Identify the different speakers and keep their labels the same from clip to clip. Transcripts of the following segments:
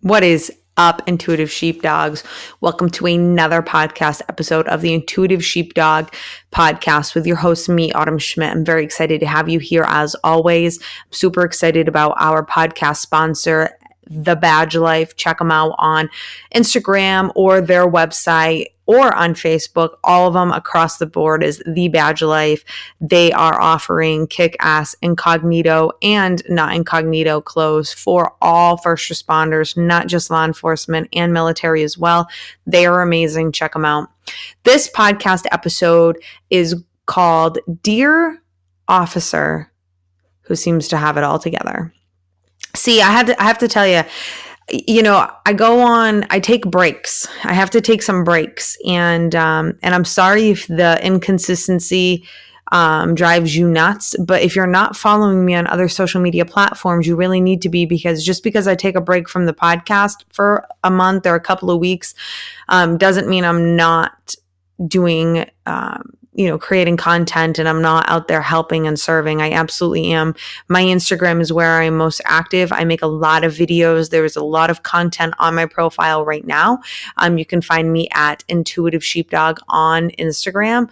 Speaker 1: What is up, Intuitive Sheepdogs? Welcome to another podcast episode of the Intuitive Sheepdog podcast with your host, me, Autumn Schmidt. I'm very excited to have you here as always. I'm super excited about our podcast sponsor, The Badge Life. Check them out on Instagram or their website or on Facebook. All of them across the board is The Badge Life. They are offering kick-ass incognito and not incognito clothes for all first responders, not just law enforcement and military as well. They are amazing. Check them out. This podcast episode is called Dear Officer Who Seems to Have It All Together. See, I have to tell you, I take breaks. I have to take some breaks. And I'm sorry if the inconsistency drives you nuts. But if you're not following me on other social media platforms, you really need to be, because just because I take a break from the podcast for a month or a couple of weeks doesn't mean I'm not doing creating content and I'm not out there helping and serving. I absolutely am. My Instagram is where I'm most active. I make a lot of videos. There's a lot of content on my profile right now. You can find me at Intuitive Sheepdog on Instagram.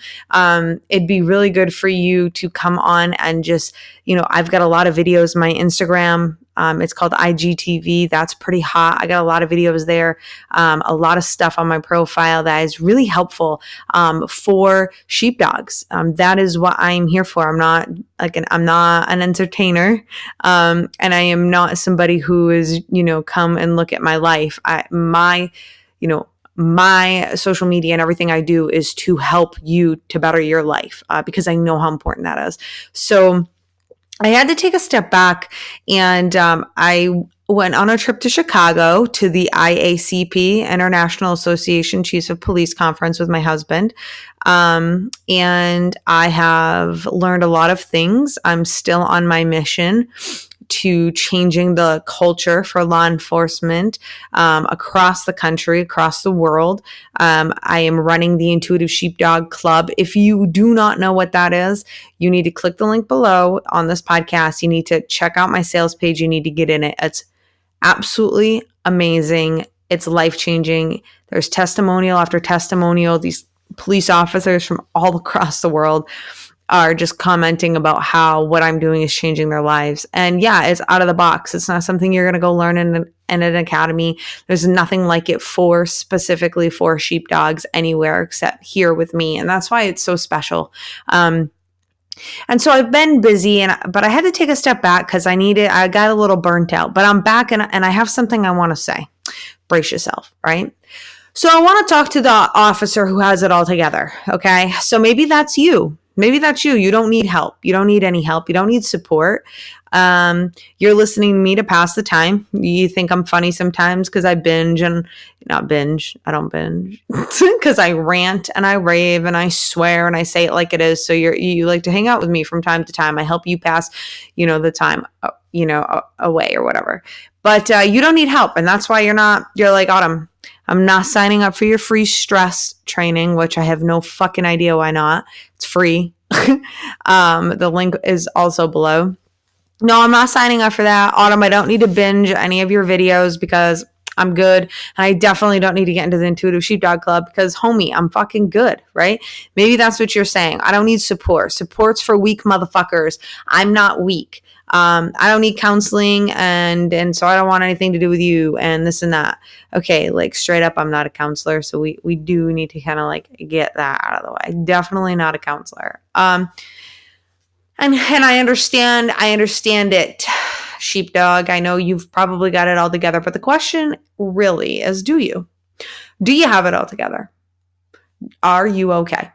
Speaker 1: It'd be really good for you to come on and just, I've got a lot of videos. My Instagram, it's called IGTV. That's pretty hot. I got a lot of videos there, a lot of stuff on my profile that is really helpful for sheepdogs. That is what I'm here for. I'm not an entertainer, and I am not somebody who is come and look at my life. My social media and everything I do is to help you to better your life because I know how important that is. So I had to take a step back, and I went on a trip to Chicago to the IACP, International Association Chiefs of Police Conference, with my husband. And I have learned a lot of things. I'm still on my mission to changing the culture for law enforcement across the country, across the world. I am running the Intuitive Sheepdog Club. If you do not know what that is, you need to click the link below on this podcast. You need to check out my sales page. You need to get in it. It's absolutely amazing. It's life-changing. There's testimonial after testimonial. These police officers from all across the world are just commenting about how what I'm doing is changing their lives. And yeah, it's out of the box. It's not something you're going to go learn in an academy. There's nothing like it specifically for sheepdogs anywhere except here with me. And that's why it's so special. And so I've been busy, but I had to take a step back because I got a little burnt out, but I'm back and I have something I want to say. Brace yourself, right? So I want to talk to the officer who has it all together. Okay. So maybe that's you. Maybe that's you. You don't need help. You don't need any help. You don't need support. You're listening to me to pass the time. You think I'm funny sometimes because I binge and not binge. I don't binge because I rant and I rave and I swear and I say it like it is. So you like to hang out with me from time to time. I help you pass, the time, away or whatever. But you don't need help. And that's why you're like, Autumn, I'm not signing up for your free stress training, which I have no fucking idea why not. It's free. The link is also below. No, I'm not signing up for that. Autumn, I don't need to binge any of your videos because I'm good. And I definitely don't need to get into the Intuitive Sheepdog Club because, homie, I'm fucking good, right? Maybe that's what you're saying. I don't need support. Support's for weak motherfuckers. I'm not weak. I don't need counseling and so I don't want anything to do with you and this and that. Okay, like straight up, I'm not a counselor. So we do need to kind of like get that out of the way. Definitely not a counselor. And I understand it, sheepdog. I know you've probably got it all together, but the question really is, do you? Do you have it all together? Are you okay?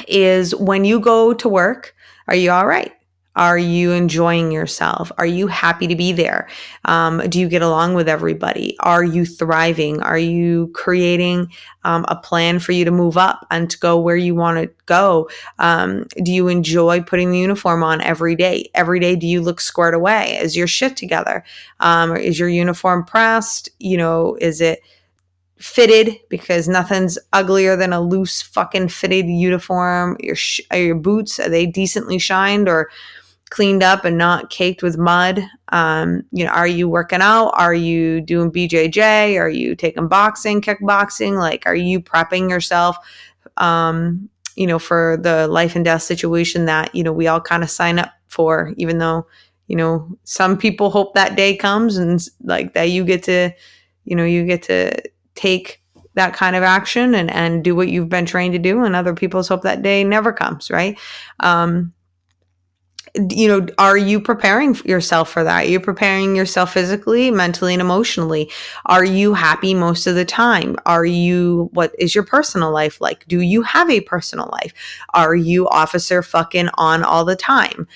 Speaker 1: Is when you go to work, are you all right? Are you enjoying yourself? Are you happy to be there? Do you get along with everybody? Are you thriving? Are you creating a plan for you to move up and to go where you want to go? Do you enjoy putting the uniform on every day? Every day, do you look squared away? Is your shit together? Is your uniform pressed? Is it fitted? Because nothing's uglier than a loose fucking fitted uniform. Your boots, are they decently shined or cleaned up and not caked with mud? Are you working out? Are you doing BJJ? Are you taking boxing, kickboxing? Like, are you prepping yourself, for the life and death situation that, we all kind of sign up for, even though, some people hope that day comes and like that you get to take that kind of action and do what you've been trained to do. And other people's hope that day never comes, right? Are you preparing yourself for that? Are you preparing yourself physically, mentally, and emotionally? Are you happy most of the time? What is your personal life like? Do you have a personal life? Are you officer fucking on all the time?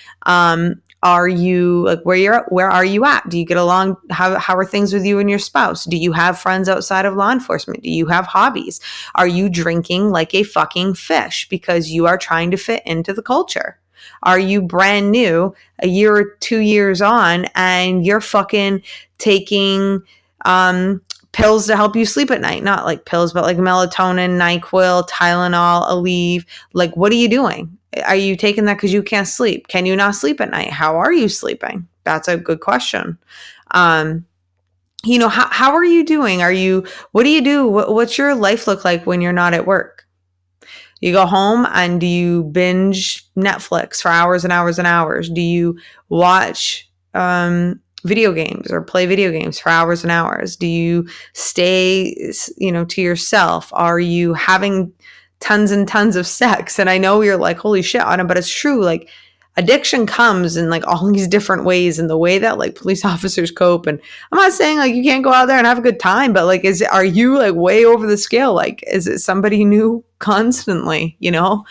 Speaker 1: Are you like where are you at? Do you get along? How are things with you and your spouse? Do you have friends outside of law enforcement? Do you have hobbies? Are you drinking like a fucking fish because you are trying to fit into the culture? Are you brand new, a year or 2 years on, and you're fucking taking pills to help you sleep at night? Not like pills, but like melatonin, NyQuil, Tylenol, Aleve. Like, what are you doing? Are you taking that because you can't sleep? Can you not sleep at night? How are you sleeping? That's a good question. How are you doing? What do you do? What's your life look like when you're not at work? You go home and do you binge Netflix for hours and hours and hours? Do you watch video games or play video games for hours and hours? Do you stay, to yourself? Are you having tons and tons of sex? And I know you're like, holy shit, Anna, but it's true. Like, addiction comes in like all these different ways, and the way that like police officers cope. And I'm not saying like you can't go out there and have a good time, but like, are you like way over the scale? Like, is it somebody new constantly, a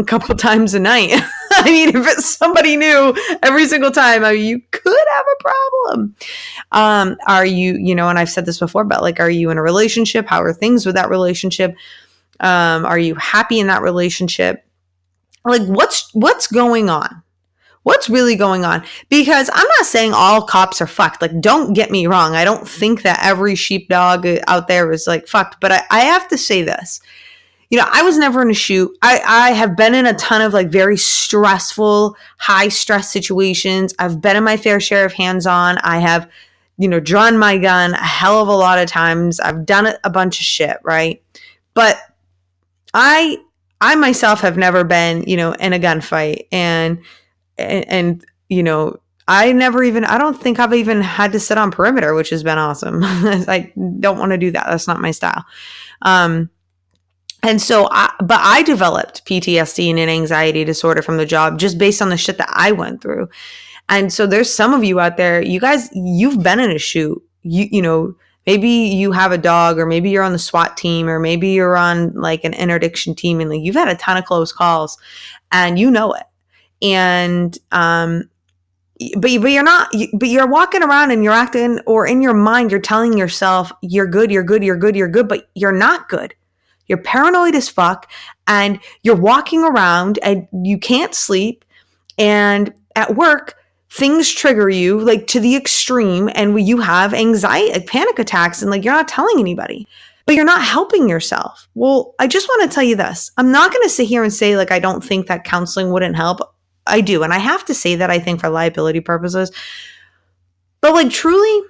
Speaker 1: couple times a night? I mean, if it's somebody new every single time, you could have a problem. Are you, and I've said this before, but like, are you in a relationship? How are things with that relationship? Are you happy in that relationship? Like, what's going on? What's really going on? Because I'm not saying all cops are fucked. Like, don't get me wrong. I don't think that every sheepdog out there is like fucked. But I have to say this. I was never in a shoot. I have been in a ton of like very stressful, high stress situations. I've been in my fair share of hands-on. I have, drawn my gun a hell of a lot of times. I've done a bunch of shit, right? But I myself have never been, in a gunfight, and I don't think I've even had to sit on perimeter, which has been awesome. I don't want to do that. That's not my style. And so I developed PTSD and an anxiety disorder from the job just based on the shit that I went through. And so there's some of you out there, you guys, you've been in a shoot, maybe you have a dog, or maybe you're on the SWAT team, or maybe you're on like an interdiction team, and like you've had a ton of close calls and you know it. And, but you're walking around and you're acting, or in your mind, you're telling yourself you're good, but you're not good. You're paranoid as fuck, and you're walking around and you can't sleep. And at work, things trigger you like to the extreme, and you have anxiety, like panic attacks, and like you're not telling anybody, but you're not helping yourself. Well, I just want to tell you this. I'm not going to sit here and say like I don't think that counseling wouldn't help. I do. And I have to say that I think for liability purposes. But like truly,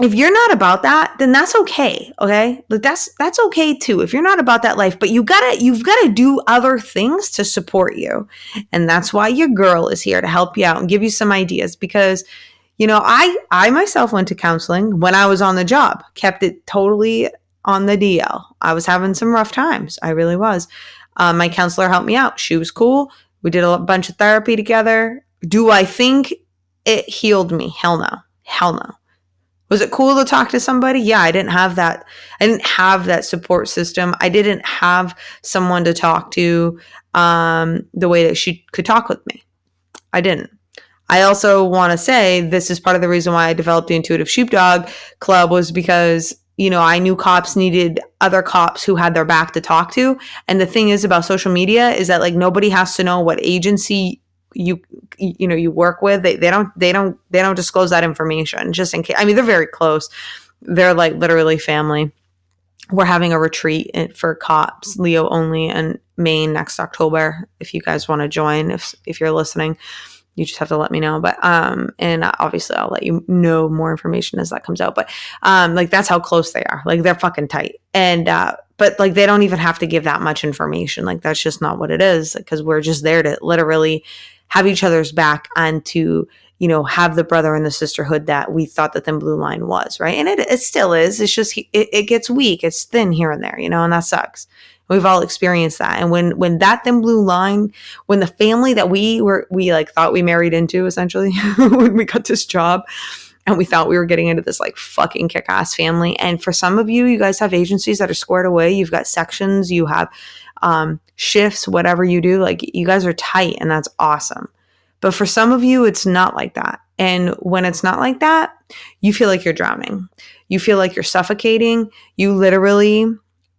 Speaker 1: if you're not about that, then that's okay. Okay. Like that's okay too. If you're not about that life, but you've got to do other things to support you. And that's why your girl is here to help you out and give you some ideas, because I myself went to counseling when I was on the job, kept it totally on the DL. I was having some rough times. I really was. My counselor helped me out. She was cool. We did a bunch of therapy together. Do I think it healed me? Hell no. Hell no. Was it cool to talk to somebody? Yeah, I didn't have that. I didn't have that support system. I didn't have someone to talk to the way that she could talk with me. I didn't. I also want to say this is part of the reason why I developed the Intuitive Sheepdog Club, was because I knew cops needed other cops who had their back to talk to. And the thing is about social media is that like nobody has to know what agency you work with. They don't disclose that information, just in case. I mean, they're very close. They're like literally family. We're having a retreat for cops, Leo only, in Maine next October. If you guys want to join, if you're listening. You just have to let me know. But, and obviously I'll let you know more information as that comes out. But, like, that's how close they are. Like, they're fucking tight. And, but like, they don't even have to give that much information. Like, that's just not what it is, because we're just there to literally have each other's back and to, you know, have the brother and the sisterhood that we thought the thin blue line was, right? And it still is. It's just, it gets weak. It's thin here and there, you know, and that sucks. We've all experienced that. And when that thin blue line, when the family that we like thought we married into, essentially, when we got this job and we thought we were getting into this like fucking kick-ass family. And for some of you, you guys have agencies that are squared away. You've got sections, you have shifts, whatever you do, like, you guys are tight, and that's awesome. But for some of you, it's not like that. And when it's not like that, you feel like you're drowning. You feel like you're suffocating. You literally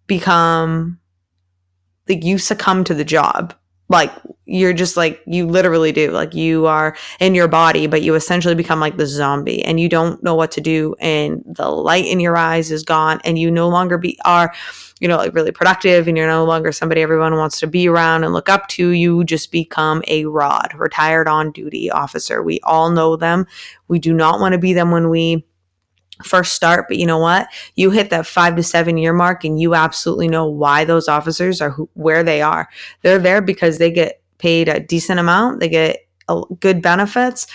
Speaker 1: become, like, you succumb to the job. Like, you're just like, you literally do. Like, you are in your body, but you essentially become like the zombie, and you don't know what to do. And the light in your eyes is gone, and you no longer are, you know, like, really productive, and you're no longer somebody everyone wants to be around and look up to. You just become a ROD, retired on duty officer. We all know them. We do not want to be them when we first start, but you know what? You hit that 5 to 7 year mark, and you absolutely know why those officers are where they are. They're there because they get paid a decent amount. They get good benefits.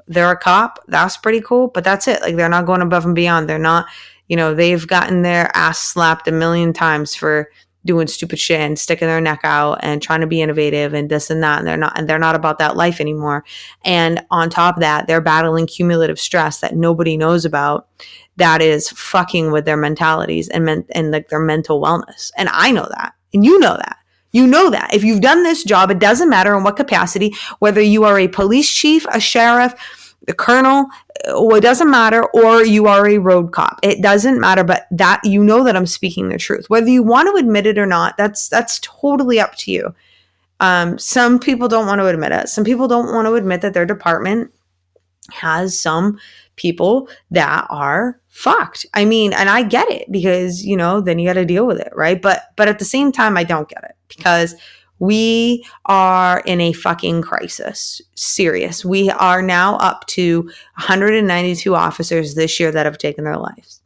Speaker 1: They're a cop. That's pretty cool, but that's it. Like, they're not going above and beyond. They're not, you know, they've gotten their ass slapped a million times for doing stupid shit and sticking their neck out and trying to be innovative and this and that. And they're not about that life anymore. And on top of that, they're battling cumulative stress that nobody knows about, that is fucking with their mentalities and like their mental wellness. And I know that. And you know that. You know that. If you've done this job, it doesn't matter in what capacity, whether you are a police chief, a sheriff, the colonel, it doesn't matter, or you are a road cop. It doesn't matter, but that, you know that I'm speaking the truth. Whether you want to admit it or not, that's totally up to you. Some people don't want to admit it. Some people don't want to admit that their department has some people that are fucked. I mean, and I get it, because, you know, then you got to deal with it, right? But at the same time, I don't get it, because we are in a fucking crisis. Serious. We are now up to 192 officers this year that have taken their lives.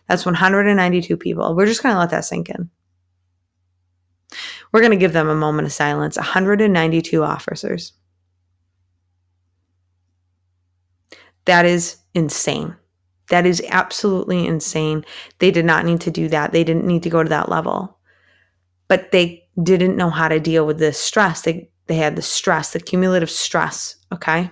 Speaker 1: That's 192 people. We're just going to let that sink in. We're going to give them a moment of silence. 192 officers. That is insane. That is absolutely insane. They did not need to do that. They didn't need to go to that level. But they didn't know how to deal with this stress. They had the stress, the cumulative stress, okay?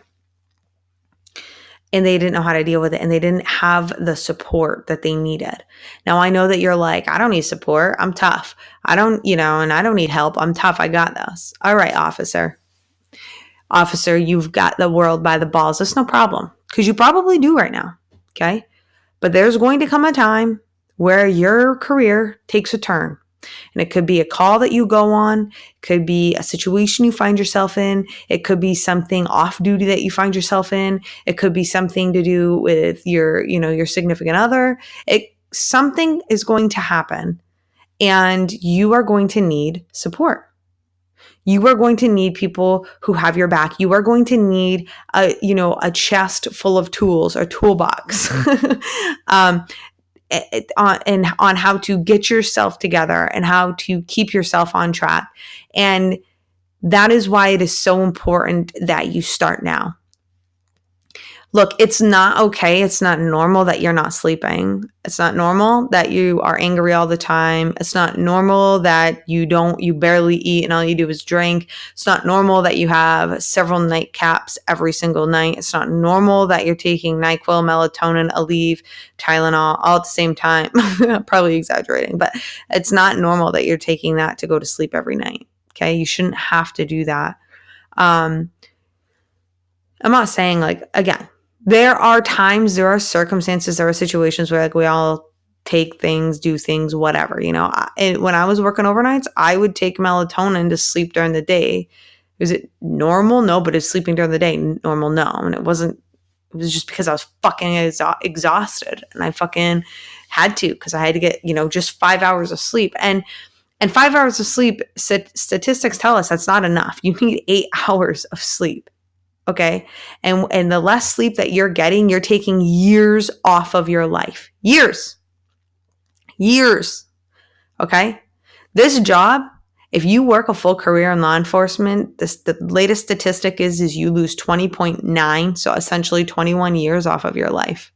Speaker 1: And they didn't know how to deal with it, and they didn't have the support that they needed. Now, I know that you're like, I don't need support. I'm tough. I don't need help. I'm tough. I got this. All right, officer. Officer, you've got the world by the balls. That's no problem, because you probably do right now, okay? But there's going to come a time where your career takes a turn. And it could be a call that you go on. It could be a situation you find yourself in. It could be something off duty that you find yourself in. It could be something to do with your significant other. Something is going to happen, and you are going to need support. You are going to need people who have your back. You are going to need a chest full of tools, or toolbox. On how to get yourself together and how to keep yourself on track. And that is why it is so important that you start now. Look, it's not okay. It's not normal that you're not sleeping. It's not normal that you are angry all the time. It's not normal that you barely eat and all you do is drink. It's not normal that you have several nightcaps every single night. It's not normal that you're taking NyQuil, melatonin, Aleve, Tylenol all at the same time. Probably exaggerating, but it's not normal that you're taking that to go to sleep every night. Okay. You shouldn't have to do that. I'm not saying, like, again, there are times, there are circumstances, there are situations where, like, we all take things, do things, whatever, when I was working overnights, I would take melatonin to sleep during the day. Is it normal? No, but is sleeping during the day normal? No. And it was just because I was fucking exhausted, and I fucking had to, because I had to get, just 5 hours of sleep. And 5 hours of sleep, statistics tell us that's not enough. You need 8 hours of sleep. Okay. And the less sleep that you're getting, you're taking years off of your life. Years. Okay. This job, if you work a full career in law enforcement, the latest statistic is you lose 20.9, so essentially 21 years off of your life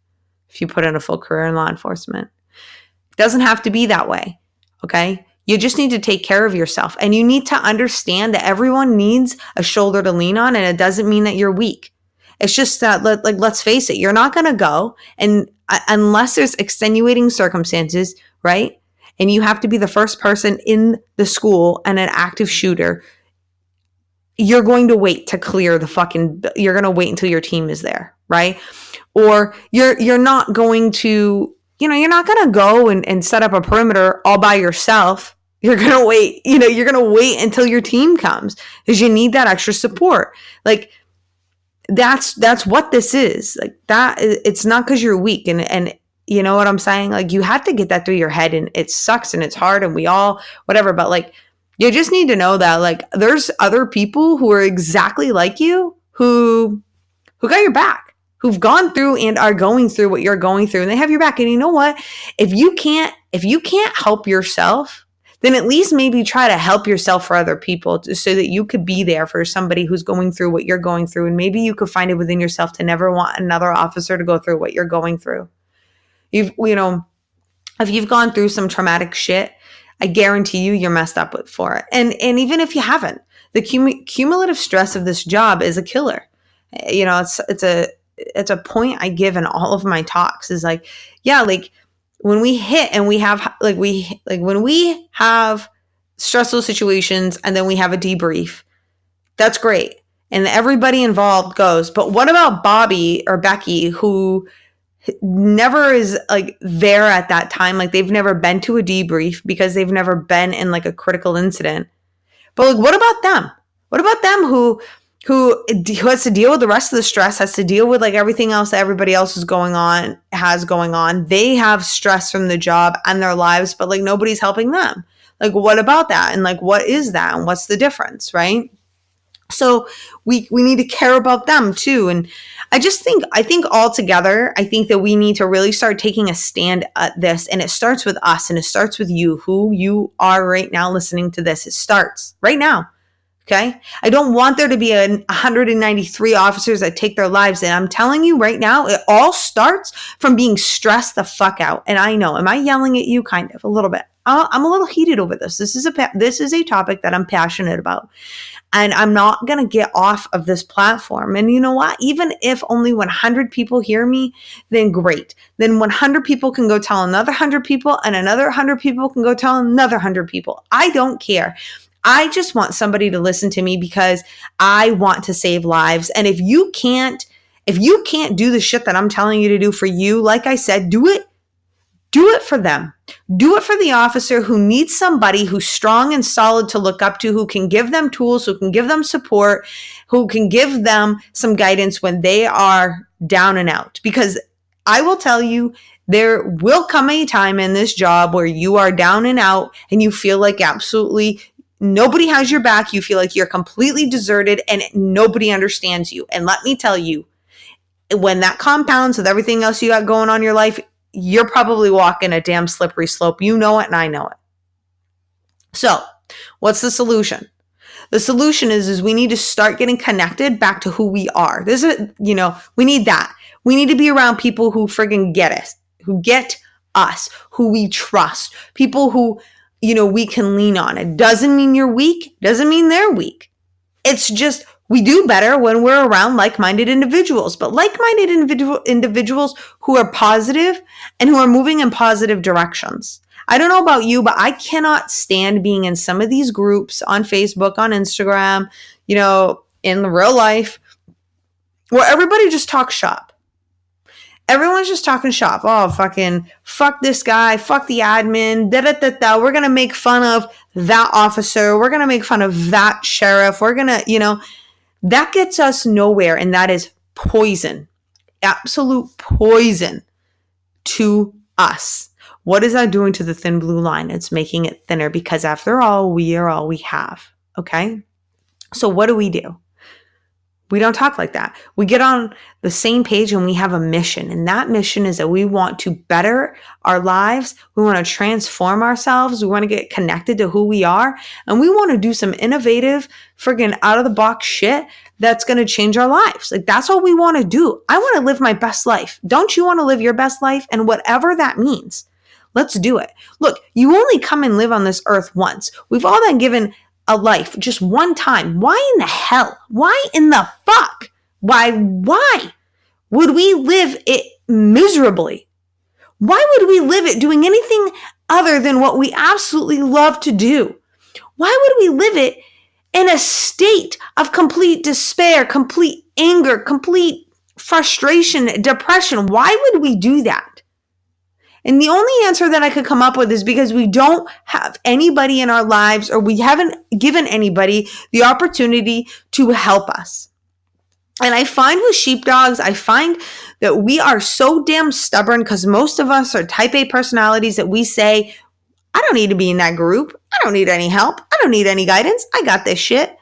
Speaker 1: if you put in a full career in law enforcement. It doesn't have to be that way, okay? You just need to take care of yourself, and you need to understand that everyone needs a shoulder to lean on, and it doesn't mean that you're weak. It's just that, let's face it, you're not going to go, and unless there's extenuating circumstances, right? And you have to be the first person in the school and an active shooter, you're going to wait to clear you're going to wait until your team is there, right? Or you're not going to, you're not going to go and set up a perimeter all by yourself. You're going to wait, you're going to wait until your team comes because you need that extra support. Like, that's what this is. Like, that, it's not because you're weak. And you know what I'm saying? Like, you have to get that through your head, and it sucks and it's hard and we all, whatever. But like, you just need to know that like there's other people who are exactly like you who got your back, who've gone through and are going through what you're going through, and they have your back. And you know what? If you can't help yourself, then at least maybe try to help yourself for other people so that you could be there for somebody who's going through what you're going through. And maybe you could find it within yourself to never want another officer to go through what you're going through. If you've gone through some traumatic shit, I guarantee you're messed up for it. And even if you haven't, the cumulative stress of this job is a killer. It's a point I give in all of my talks is like, yeah, like when we hit and we have when we have stressful situations and then we have a debrief, that's great. And everybody involved goes, but what about Bobby or Becky who never is like there at that time? Like, they've never been to a debrief because they've never been in like a critical incident. But like, what about them? What about them who has to deal with the rest of the stress, has to deal with like everything else that everybody else has going on? They have stress from the job and their lives, but like nobody's helping them. Like, what about that? And like, what is that? And what's the difference, right? So we need to care about them too. And I think altogether, I think that we need to really start taking a stand at this. And it starts with us, and it starts with you, who you are right now listening to this. It starts right now. Okay. I don't want there to be 193 officers that take their lives. And I'm telling you right now, it all starts from being stressed the fuck out. And I know, am I yelling at you? Kind of, a little bit. I'm a little heated over this. This is a topic that I'm passionate about. And I'm not going to get off of this platform. And you know what? Even if only 100 people hear me, then great. Then 100 people can go tell another 100 people, and another 100 people can go tell another 100 people. I don't care. I just want somebody to listen to me because I want to save lives. And if you can't do the shit that I'm telling you to do for you, like I said, do it for them. Do it for the officer who needs somebody who's strong and solid to look up to, who can give them tools, who can give them support, who can give them some guidance when they are down and out. Because I will tell you, there will come a time in this job where you are down and out and you feel like absolutely nobody has your back. You feel like you're completely deserted and nobody understands you. And let me tell you, when that compounds with everything else you got going on in your life, you're probably walking a damn slippery slope. You know it and I know it. So what's the solution? The solution is we need to start getting connected back to who we are. We need that. We need to be around people who friggin' get us, who get us, who we trust, people who, we can lean on. It doesn't mean you're weak. Doesn't mean they're weak. It's just, we do better when we're around like-minded individuals, but like-minded individuals who are positive and who are moving in positive directions. I don't know about you, but I cannot stand being in some of these groups on Facebook, on Instagram, in the real life, where everybody just talks shop. Everyone's just talking shop. Oh, fucking fuck this guy, fuck the admin, da-da-da-da. We're going to make fun of that officer. We're going to make fun of that sheriff. We're going to, that gets us nowhere. And that is poison, absolute poison to us. What is that doing to the thin blue line? It's making it thinner because after all, we are all we have. Okay. So what do? We don't talk like that. We get on the same page and we have a mission. And that mission is that we want to better our lives. We want to transform ourselves. We want to get connected to who we are. And we want to do some innovative, friggin' out of the box shit that's going to change our lives. Like, that's what we want to do. I want to live my best life. Don't you want to live your best life? And whatever that means, let's do it. Look, you only come and live on this earth once. We've all been given a life just one time. Why in the hell? Why in the fuck? Why would we live it miserably? Why would we live it doing anything other than what we absolutely love to do? Why would we live it in a state of complete despair, complete anger, complete frustration, depression? Why would we do that? And the only answer that I could come up with is because we don't have anybody in our lives, or we haven't given anybody the opportunity to help us. And I find with sheepdogs, I find that we are so damn stubborn because most of us are type A personalities that we say, I don't need to be in that group. I don't need any help. I don't need any guidance. I got this shit.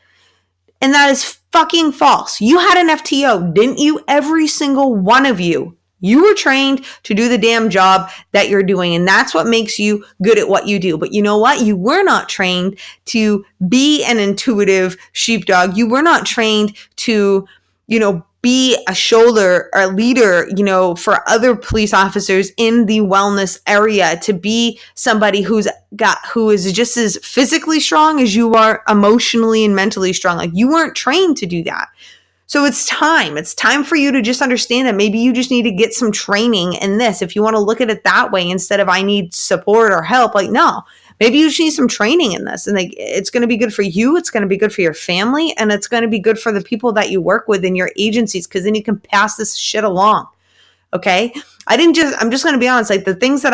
Speaker 1: And that is fucking false. You had an FTO, didn't you? Every single one of you. You were trained to do the damn job that you're doing. And that's what makes you good at what you do. But you know what? You were not trained to be an intuitive sheepdog. You were not trained to, be a shoulder or a leader, for other police officers in the wellness area, to be somebody who is just as physically strong as you are emotionally and mentally strong. Like, you weren't trained to do that. So it's time. It's time for you to just understand that maybe you just need to get some training in this. If you want to look at it that way, instead of I need support or help, like, no, maybe you just need some training in this. And it's going to be good for you. It's going to be good for your family. And it's going to be good for the people that you work with in your agencies, because then you can pass this shit along. Okay. I'm just going to be honest, like, the things that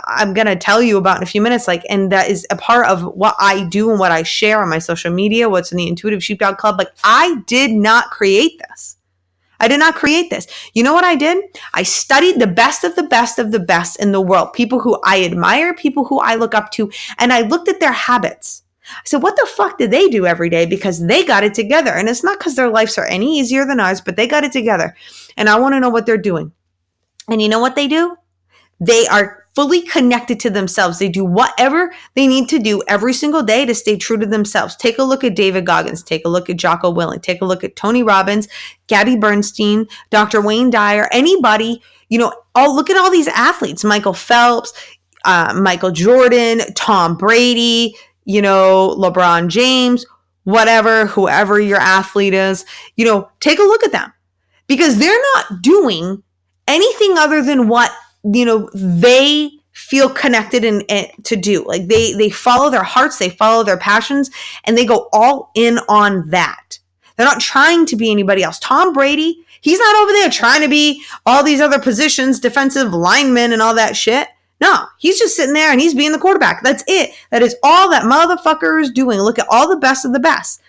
Speaker 1: I'm going to tell you about in a few minutes, like, and that is a part of what I do and what I share on my social media, what's in the Intuitive Sheepdog Club. Like, I did not create this. I did not create this. You know what I did? I studied the best of the best of the best in the world, people who I admire, people who I look up to, and I looked at their habits. I said, what the fuck did they do every day? Because they got it together. And it's not because their lives are any easier than ours, but they got it together. And I want to know what they're doing. And you know what they do? They are fully connected to themselves. They do whatever they need to do every single day to stay true to themselves. Take a look at David Goggins. Take a look at Jocko Willink. Take a look at Tony Robbins, Gabby Bernstein, Dr. Wayne Dyer, anybody, look at all these athletes, Michael Phelps, Michael Jordan, Tom Brady, LeBron James, whoever your athlete is, take a look at them, because they're not doing anything other than what, they feel connected and to do. Like, they follow their hearts, they follow their passions, and they go all in on that. They're not trying to be anybody else. Tom Brady, he's not over there trying to be all these other positions, defensive linemen and all that shit. No, he's just sitting there and he's being the quarterback. That's it. That is all that motherfucker is doing. Look at all the best of the best.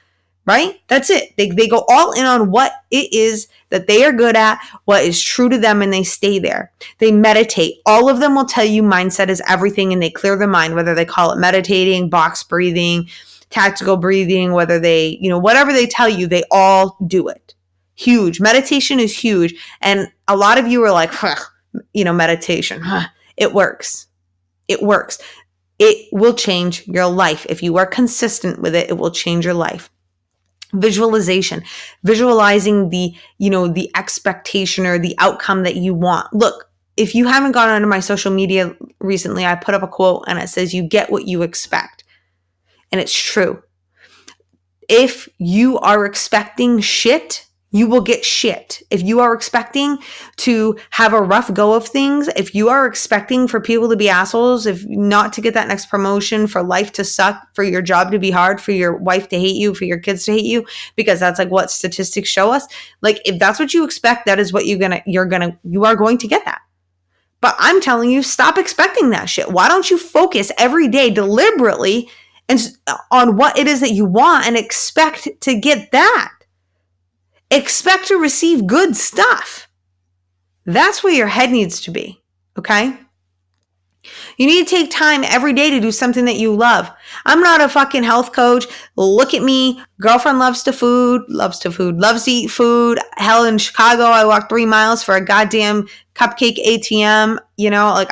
Speaker 1: Right? That's it. They go all in on what it is that they are good at, what is true to them, and they stay there. They meditate. All of them will tell you mindset is everything, and they clear their mind, whether they call it meditating, box breathing, tactical breathing, whether they, whatever they tell you, they all do it. Huge. Meditation is huge. And a lot of you are like, meditation. It works. It works. It will change your life. If you are consistent with it, it will change your life. Visualization, visualizing the expectation or the outcome that you want. Look, if you haven't gone onto my social media recently, I put up a quote and it says, you get what you expect. And it's true. If you are expecting shit, you will get shit. If you are expecting to have a rough go of things, if you are expecting for people to be assholes, if not to get that next promotion, for life to suck, for your job to be hard, for your wife to hate you, for your kids to hate you, because that's like what statistics show us. Like, if that's what you expect, that is what you are going to get that. But I'm telling you, stop expecting that shit. Why don't you focus every day deliberately and on what it is that you want and expect to get that? Expect to receive good stuff. That's where your head needs to be, okay? You need to take time every day to do something that you love. I'm not a fucking health coach. Look at me. Girlfriend loves to eat food. Hell, in Chicago, I walked 3 miles for a goddamn cupcake ATM. Like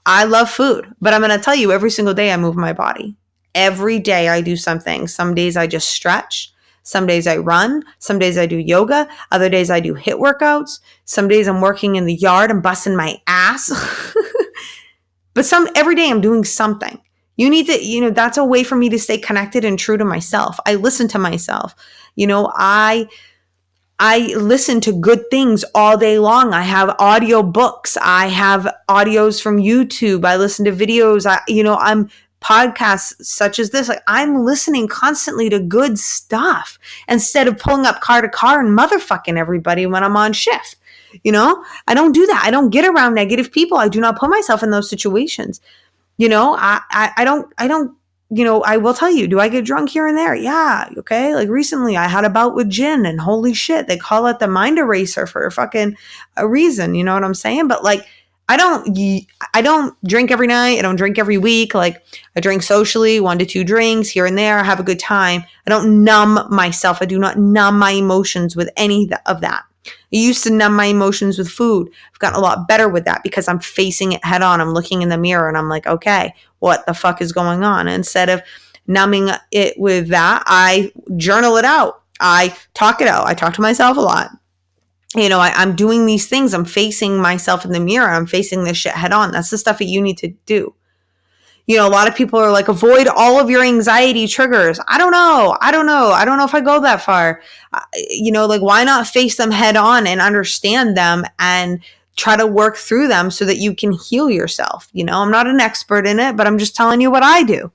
Speaker 1: I love food, but I'm going to tell you, every single day I move my body. Every day I do something. Some days I just stretch. Some days I run. Some days I do yoga. Other days I do HIIT workouts. Some days I'm working in the yard and busting my ass. But every day I'm doing something. You need to, that's a way for me to stay connected and true to myself. I listen to myself. I listen to good things all day long. I have audio books. I have audios from YouTube. I listen to videos. I'm podcasts such as this. Like, I'm listening constantly to good stuff instead of pulling up car to car and motherfucking everybody when I'm on shift. I don't do that. I don't get around negative people. I do not put myself in those situations. I don't, I will tell you, do I get drunk here and there? Yeah. Okay. Like recently I had a bout with gin and holy shit, they call it the mind eraser for a reason. You know what I'm saying? But like, I don't drink every night. I don't drink every week. Like I drink socially, 1 to 2 drinks here and there. I have a good time. I don't numb myself. I do not numb my emotions with any of that. I used to numb my emotions with food. I've gotten a lot better with that because I'm facing it head on. I'm looking in the mirror and I'm like, okay, what the fuck is going on? And instead of numbing it with that, I journal it out. I talk it out. I talk to myself a lot. I'm doing these things. I'm facing myself in the mirror. I'm facing this shit head on. That's the stuff that you need to do. A lot of people are like, avoid all of your anxiety triggers. I don't know if I go that far. Like, why not face them head on and understand them and try to work through them so that you can heal yourself? I'm not an expert in it, but I'm just telling you what I do.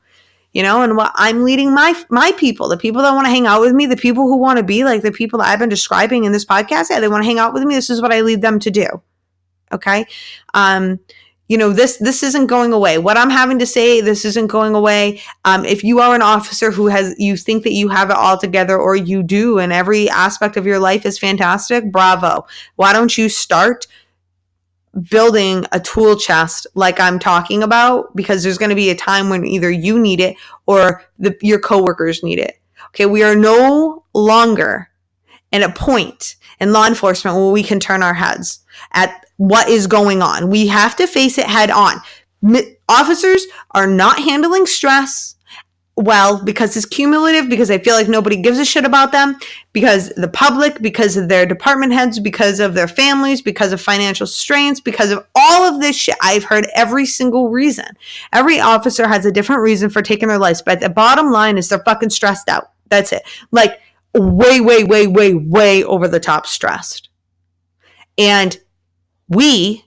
Speaker 1: And what I'm leading my people, the people that want to hang out with me, the people who want to be like the people that I've been describing in this podcast. Yeah, they want to hang out with me. This is what I lead them to do. Okay. This isn't going away. What I'm having to say, this isn't going away. If you are an officer you think that you have it all together, or you do, and every aspect of your life is fantastic, bravo. Why don't you start building a tool chest like I'm talking about? Because there's going to be a time when either you need it or your coworkers need it. Okay. We are no longer at a point in law enforcement where we can turn our heads at what is going on. We have to face it head on. Officers are not handling stress well because it's cumulative, because I feel like nobody gives a shit about them, because the public, because of their department heads, because of their families, because of financial strains, because of all of this shit. I've heard every single reason. Every officer has a different reason for taking their lives, but the bottom line is they're fucking stressed out. That's it. Like way, way, way, way, way over the top stressed. And we,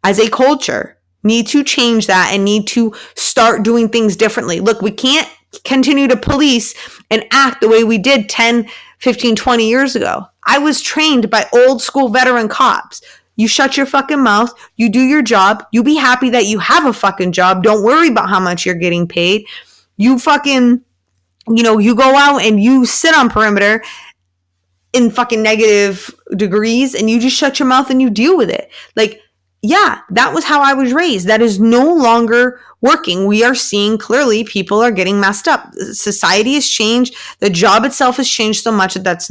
Speaker 1: as a culture, need to change that and need to start doing things differently. Look, we can't continue to police and act the way we did 10, 15, 20 years ago. I was trained by old school veteran cops. You shut your fucking mouth. You do your job. You be happy that you have a fucking job. Don't worry about how much you're getting paid. You fucking, you go out and you sit on perimeter in fucking negative degrees and you just shut your mouth and you deal with it. Like, yeah, that was how I was raised. That is no longer working. We are seeing clearly people are getting messed up. Society has changed. The job itself has changed so much that that's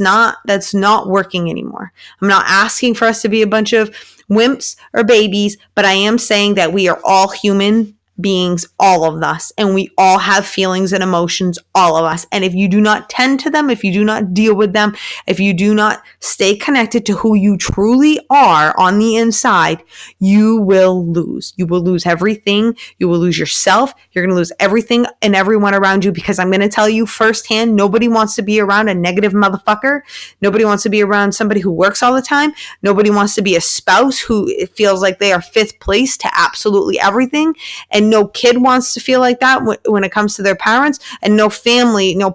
Speaker 1: not working anymore. I'm not asking for us to be a bunch of wimps or babies, but I am saying that we are all human beings, all of us, and we all have feelings and emotions, all of us. And if you do not tend to them, if you do not deal with them, if you do not stay connected to who you truly are on the inside, you will lose. You will lose everything. You will lose yourself. You're going to lose everything and everyone around you, because I'm going to tell you firsthand, nobody wants to be around a negative motherfucker. Nobody wants to be around somebody who works all the time. Nobody wants to be a spouse who feels like they are fifth place to absolutely everything. And no kid wants to feel like that when it comes to their parents, and no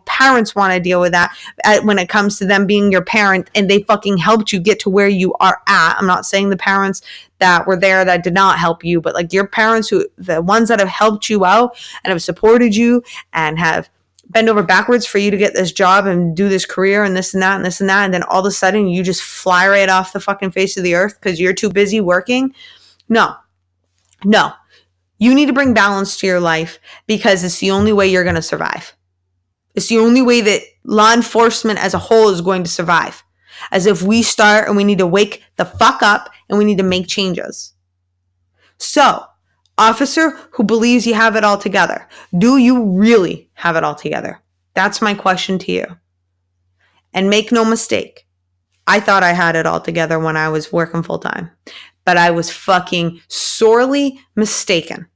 Speaker 1: parents want to deal with that when it comes to them being your parent and they fucking helped you get to where you are at. I'm not saying the parents that were there that did not help you, but like your parents, the ones that have helped you out and have supported you and have bent over backwards for you to get this job and do this career and this and that and this and that. And then all of a sudden you just fly right off the fucking face of the earth because you're too busy working. No. You need to bring balance to your life because it's the only way you're going to survive. It's the only way that law enforcement as a whole is going to survive. As if we start and we need to wake the fuck up and we need to make changes. So, officer who believes you have it all together, do you really have it all together? That's my question to you. And make no mistake, I thought I had it all together when I was working full time, but I was fucking sorely mistaken.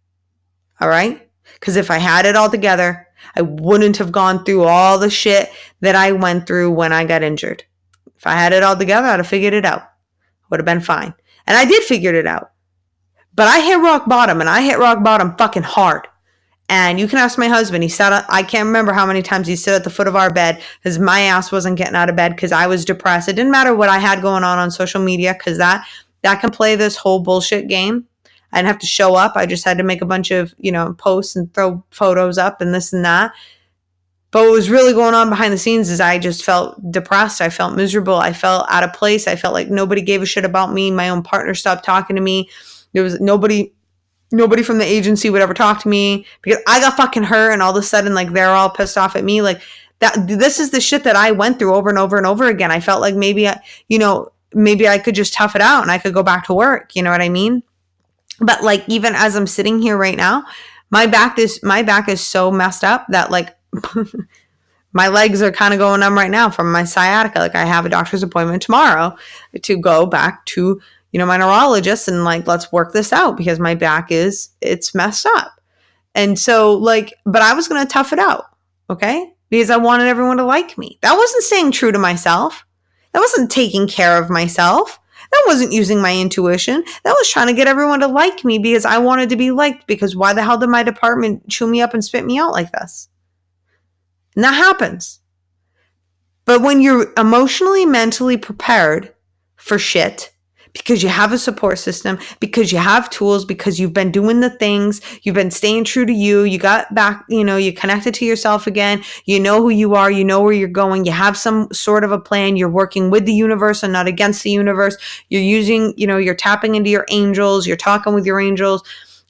Speaker 1: All right? Because if I had it all together, I wouldn't have gone through all the shit that I went through when I got injured. If I had it all together, I'd have figured it out. Would have been fine. And I did figure it out. But I hit rock bottom, and I hit rock bottom fucking hard. And you can ask my husband. He sat, I can't remember how many times he stood at the foot of our bed because my ass wasn't getting out of bed because I was depressed. It didn't matter what I had going on social media because that can play this whole bullshit game. I didn't have to show up. I just had to make a bunch of, posts and throw photos up and this and that. But what was really going on behind the scenes is I just felt depressed. I felt miserable. I felt out of place. I felt like nobody gave a shit about me. My own partner stopped talking to me. There was nobody from the agency would ever talk to me because I got fucking hurt, and all of a sudden, like, they're all pissed off at me. Like, that, this is the shit that I went through over and over and over again. I felt like maybe I could just tough it out and I could go back to work. You know what I mean? But like, even as I'm sitting here right now, my back is so messed up that like my legs are kind of going numb right now from my sciatica. Like, I have a doctor's appointment tomorrow to go back to, my neurologist and like, let's work this out because my back it's messed up. And so like, but I was going to tough it out. Okay. Because I wanted everyone to like me. That wasn't staying true to myself. That wasn't taking care of myself. That wasn't using my intuition. That was trying to get everyone to like me because I wanted to be liked, because why the hell did my department chew me up and spit me out like this? And that happens. But when you're emotionally, mentally prepared for shit, because you have a support system, because you have tools, because you've been doing the things, you've been staying true to you, you got back, you connected to yourself again, you know who you are, you know where you're going, you have some sort of a plan, you're working with the universe and not against the universe, you're using, you're tapping into your angels, you're talking with your angels,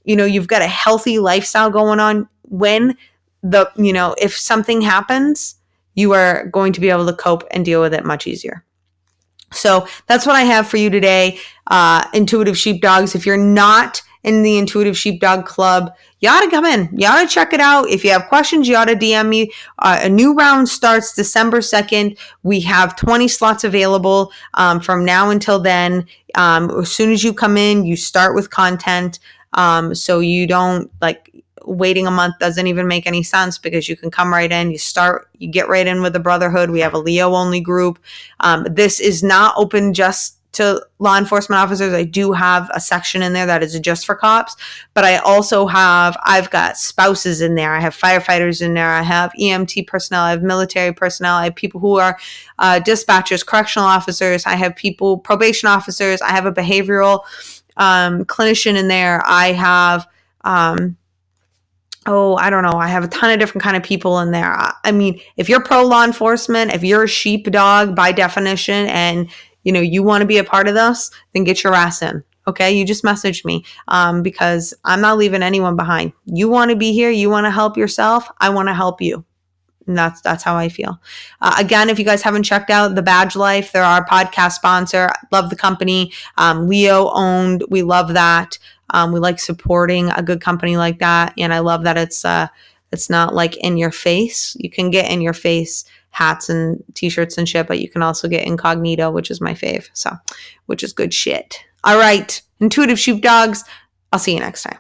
Speaker 1: you've got a healthy lifestyle going on. When if something happens, you are going to be able to cope and deal with it much easier. So that's what I have for you today. Intuitive Sheepdogs. If you're not in the Intuitive Sheepdog Club, you ought to come in. You ought to check it out. If you have questions, you ought to DM me. A new round starts December 2nd. We have 20 slots available from now until then. As soon as you come in, you start with content. So you don't waiting a month doesn't even make any sense, because you can come right in, you get right in with the brotherhood. We have a Leo only group. This is not open just to law enforcement officers. I do have a section in there that is just for cops, but I've got spouses in there. I have firefighters in there. I have EMT personnel. I have military personnel. I have people who are dispatchers, correctional officers. I have people, probation officers. I have a behavioral clinician in there. I have I don't know. I have a ton of different kind of people in there. I mean, if you're pro law enforcement, if you're a sheepdog by definition, and you want to be a part of this, then get your ass in. Okay, you just message me because I'm not leaving anyone behind. You want to be here. You want to help yourself. I want to help you. And that's how I feel. Again, if you guys haven't checked out The Badge Life, they're our podcast sponsor. Love the company. Leo owned. We love that. We like supporting a good company like that. And I love that it's not like in your face. You can get in your face hats and t-shirts and shit, but you can also get incognito, which is my fave. So, which is good shit. All right. Intuitive Sheepdogs. I'll see you next time.